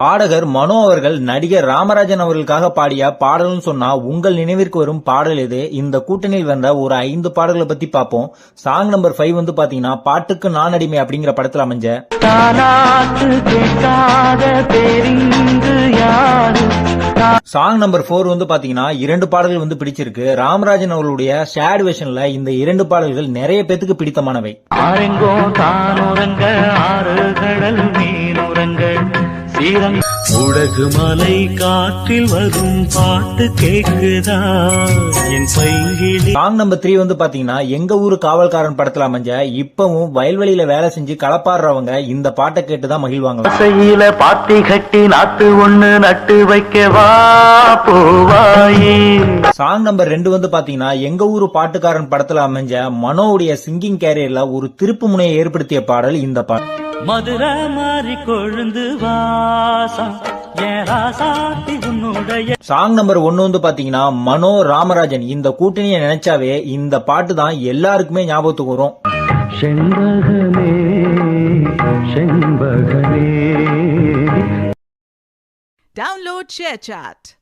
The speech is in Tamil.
பாடகர் மனோ அவர்கள் நடிகர் ராமராஜன் அவர்களுக்காக பாடிய பாடல்னு சொன்னா உங்கள் நினைவிற்கு வரும் பாடல் எது? இந்த கூட்டணியில் வந்த ஒரு 5 பாடல்களை பத்தி பார்ப்போம். சாங் நம்பர் 5 வந்து பாத்தீங்கன்னா பாட்டுக்கு நான் அடிமை அப்படிங்கிற படத்துல அமைஞ்ச சாங் நம்பர் 4 வந்து பாத்தீங்கன்னா 2 பாடல்கள் வந்து பிடிச்சிருக்கு. ராமராஜன் அவர்களுடைய ஷேட் வெர்ஷன்ல இந்த 2 பாடல்கள் நிறைய பேத்துக்கு பிடித்தமானவை. உலகு மலை காற்றில் வரும் பாட்டு கேக்குதா என் பைங்கிலி. சாங் நம்பர் 3 வந்து பாத்தீங்கன்னா எங்க ஊரு காவல்காரன் படத்துல அமைஞ்ச இப்பவும் வயல்வெளியில வேலை செஞ்சு களப்பாடுறவங்க இந்த பாட்டை கேட்டுதான் மகிழ்வாங்க. பாத்தி கட்டி நாத்து ஒண்ணு நட்டு வைக்கவா போவாயே. சாங் நம்பர் 2 வந்து பாத்தீங்கன்னா எங்க ஊரு பாட்டுக்காரன் படத்துல அமைஞ்ச மனோவுடைய சிங்கிங் கேரியர்ல ஒரு திருப்பு முனையை ஏற்படுத்திய பாடல் இந்த பாடல். மதுரை மாறி கொழுந்து வாசம். சாங் நம்பர் 1 வந்து பாத்தீங்கன்னா மனோ ராமராஜன் இந்த கூட்டணியை நினைச்சாவே இந்த பாட்டு தான் எல்லாருக்குமே ஞாபகத்துக்கு வரும். செண்பகமே செண்பகமே. Download ShareChat.